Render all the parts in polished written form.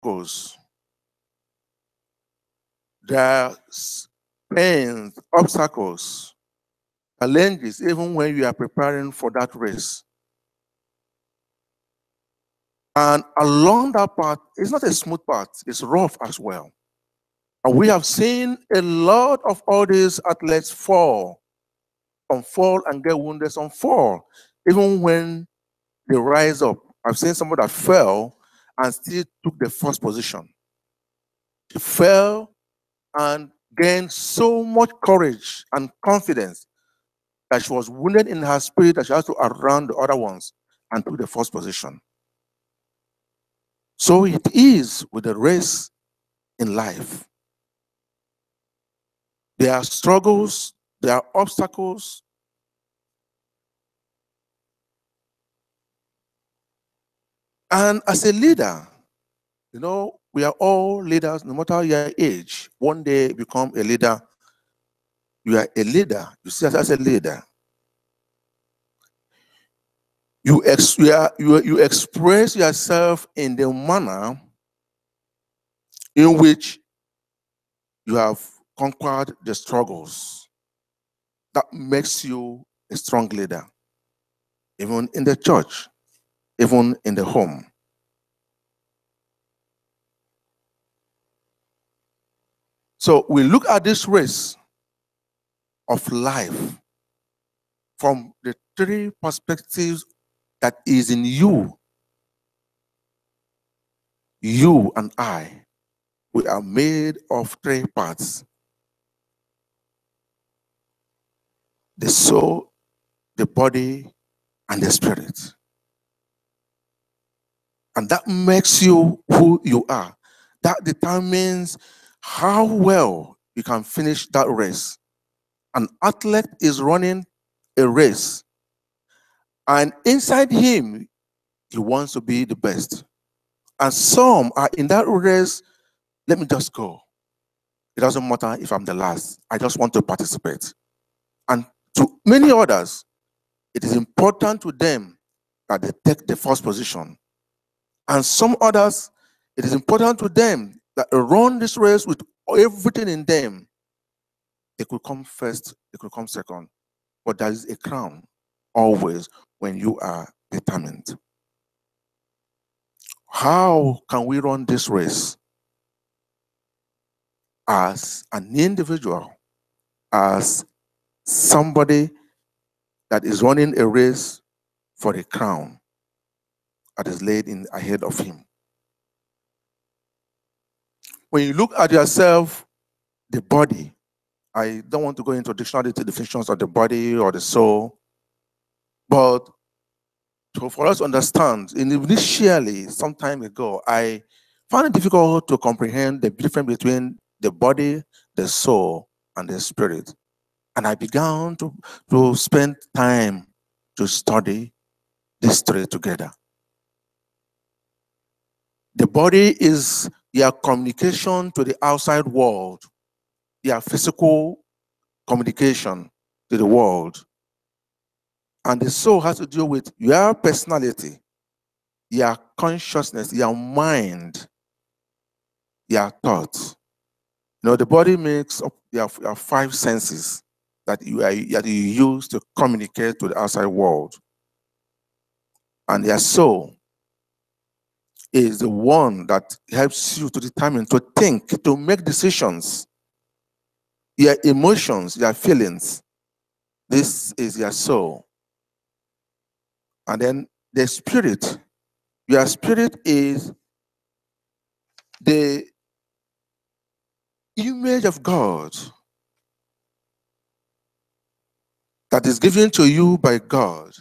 goes. There are pains, obstacles, challenges, even when you are preparing for that race. And along that path, it's not a smooth path, it's rough as well. And we have seen a lot of all these athletes fall. Some fall and get wounded, some fall. Even when they rise up. I've seen somebody that fell and still took the first position. She fell and gained so much courage and confidence that she was wounded in her spirit that she had to outrun the other ones and took the first position. So it is with the race in life. There are struggles, there are obstacles. And as a leader, we are all leaders, no matter your age. One day become a leader. You are a leader. You see us as a leader. You express yourself in the manner in which you have conquered the struggles. That makes you a strong leader, even in the church, even in the home. So we look at this race of life from the three perspectives that is in you. You and I, we are made of three parts: the soul, the body, and the spirit. And that makes you who you are. That determines how well you can finish that race. An athlete is running a race, and inside him, he wants to be the best. And some are in that race, let me just go. It doesn't matter if I'm the last. I just want to participate. And to many others, it is important to them that they take the first position. And some others, it is important to them that they run this race with everything in them. They could come first, they could come second. But there is a crown always when you are determined. How can we run this race? As an individual, as somebody that is running a race for a crown that is laid in ahead of him. When you look at yourself, the body, I don't want to go into dictionary definitions of the body or the soul, but for us to understand, initially, some time ago, I found it difficult to comprehend the difference between the body, the soul, and the spirit. And I began to spend time to study these three together. The body is your communication to the outside world, your physical communication to the world. And the soul has to do with your personality, your consciousness, your mind, your thoughts. The body makes up your five senses that you use to communicate to the outside world. And your soul is the one that helps you to determine, to think, to make decisions. Your emotions, your feelings, this is your soul. And then the spirit, your spirit is the image of God that is given to you by God.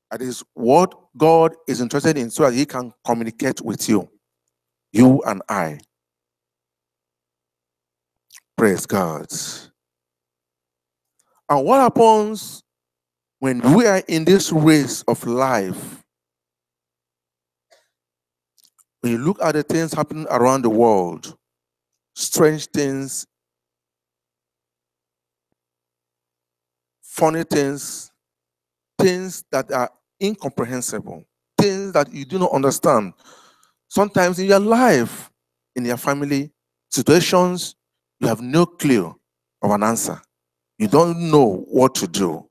That is what God is interested in so that he can communicate with you and I. Praise God. And what happens when we are in this race of life? When you look at the things happening around the world, strange things, funny things, things that are incomprehensible, things that you do not understand. Sometimes in your life, in your family situations, you have no clue of an answer. You don't know what to do.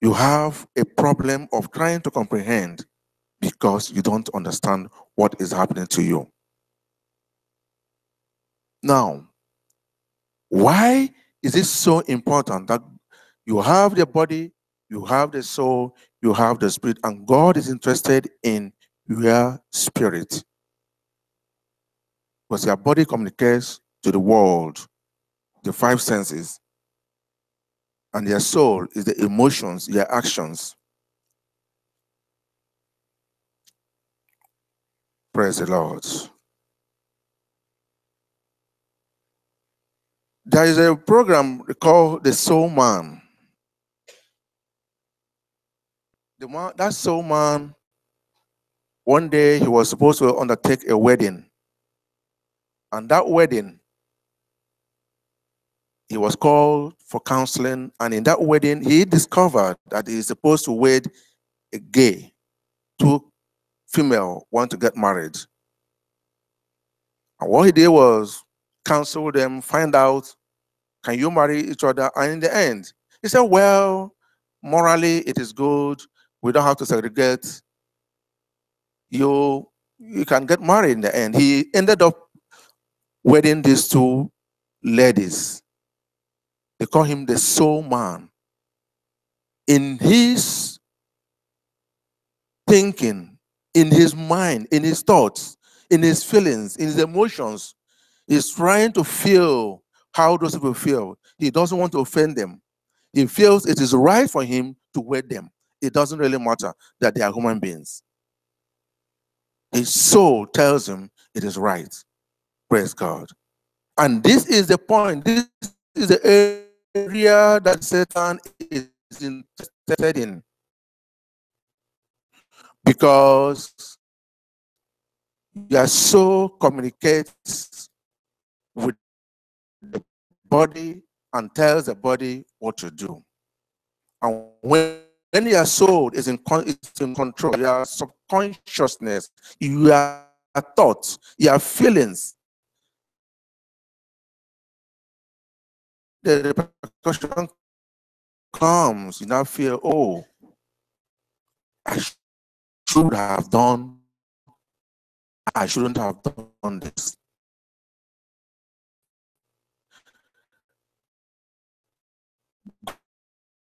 You have a problem of trying to comprehend because you don't understand what is happening to you. Now, why is it so important that you have the body, you have the soul, you have the spirit, and God is interested in your spirit? Because your body communicates to the world, the five senses, and your soul is the emotions, your actions. Praise the Lord. There is a program called The Soul Man. That soul man, one day he was supposed to undertake a wedding. And that wedding, he was called for counseling. And in that wedding, he discovered that he is supposed to wed a gay. Two female want to get married. And what he did was counsel them, find out, can you marry each other? And in the end, he said, well, morally it is good. We don't have to segregate. You can get married in the end. He ended up wedding these two ladies. They call him the soul man. In his thinking, in his mind, in his thoughts, in his feelings, in his emotions, he's trying to feel how those people feel. He doesn't want to offend them. He feels it is right for him to wed them. It doesn't really matter that they are human beings. His soul tells him it is right. Praise God. And this is the point. This is the area that Satan is interested in. Because your soul communicates with the body and tells the body what to do. And when your soul is in control, your subconsciousness, your thoughts, your feelings, the repercussion comes, you now feel, oh, I should have done, I shouldn't have done this.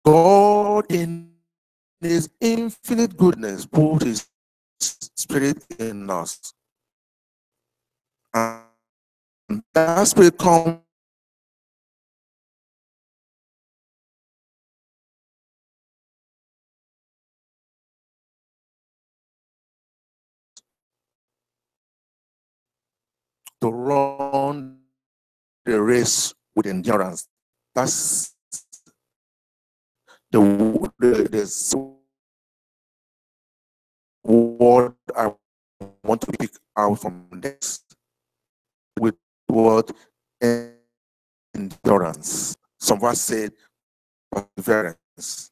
God, in his infinite goodness, put his spirit in us. And that spirit comes to run the race with endurance. That's the word I want to pick out from this. With what? Endurance. Some of us said perseverance.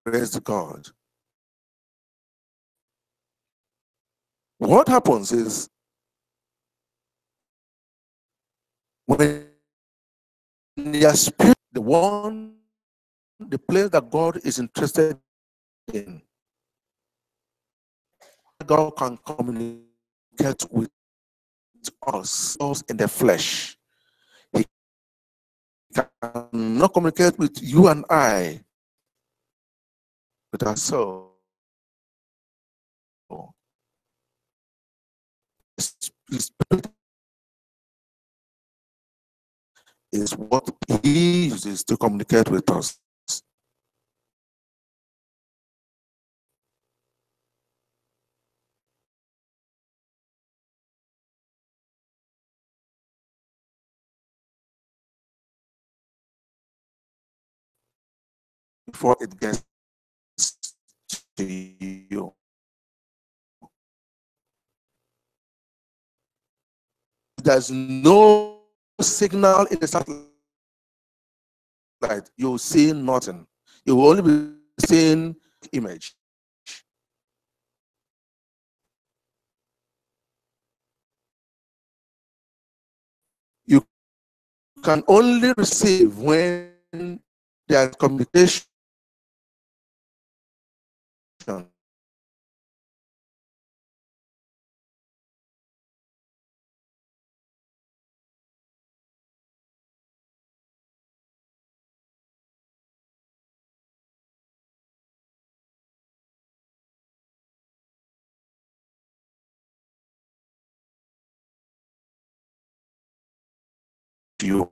Praise God. What happens is when your spirit, the place that God is interested in, God can communicate with us in the flesh. He cannot communicate with you and I, with our soul. The spirit is what he uses to communicate with us. Before it gets to you. There's no signal in the satellite. You'll see nothing. You will only be seeing image. can only receive when there is communication. You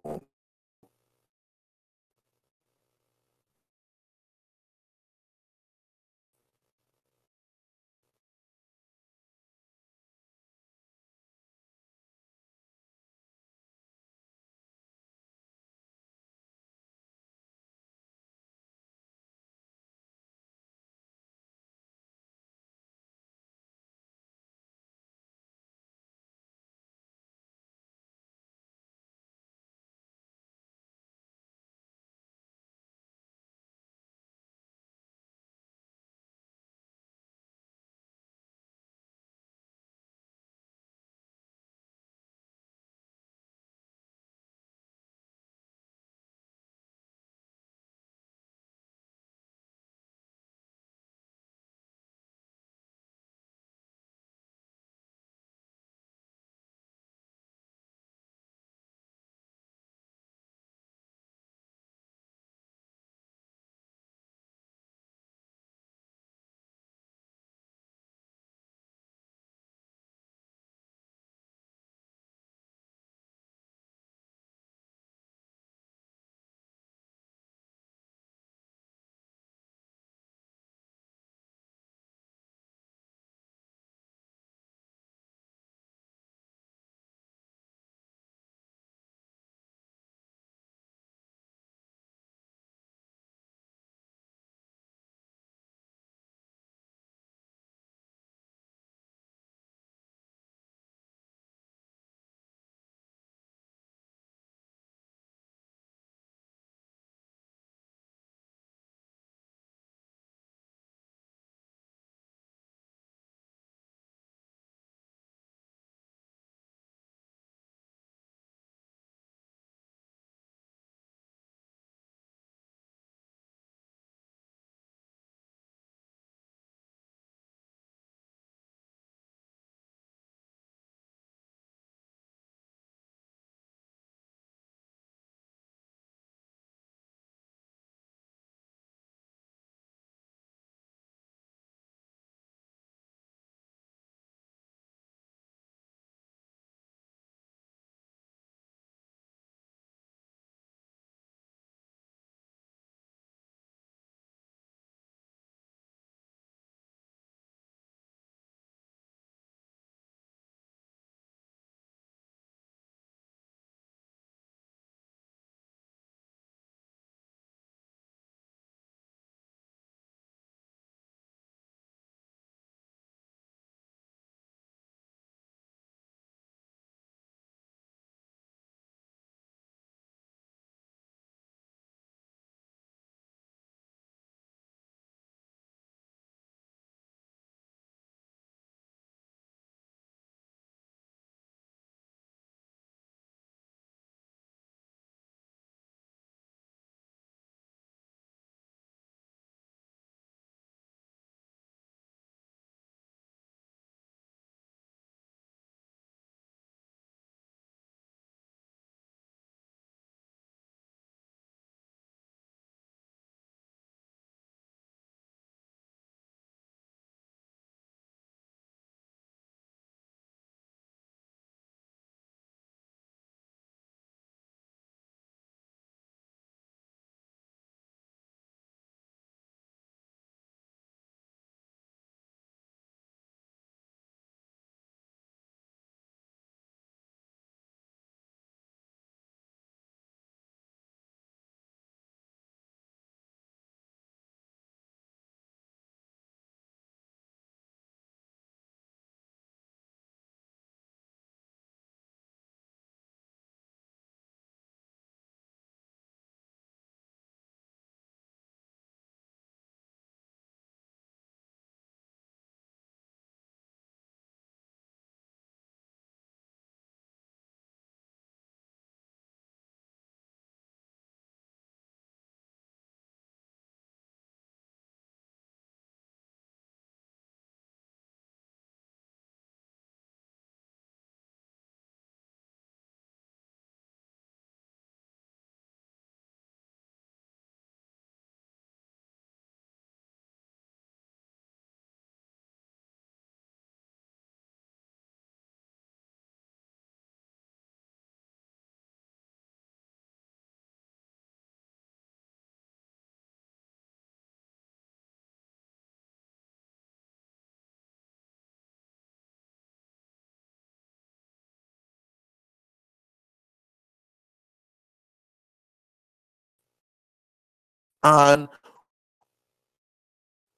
And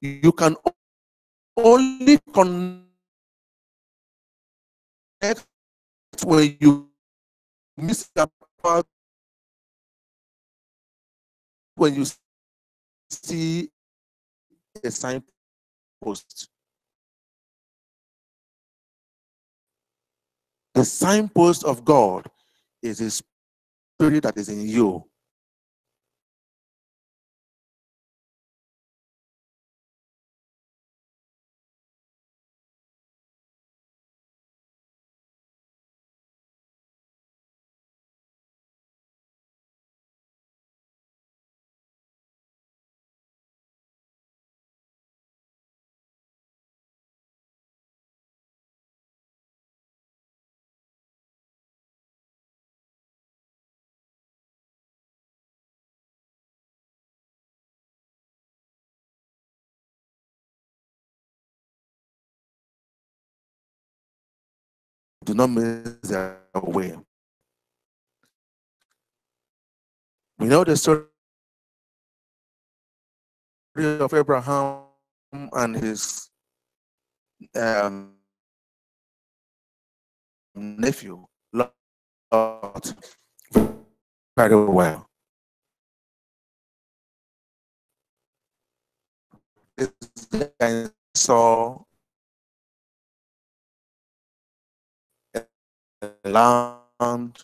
you can only connect when you miss your path, when you see a signpost. The signpost of God is His Spirit that is in you. Do not miss their way. We know the story of Abraham and his nephew, Lot, very well. This guy saw a land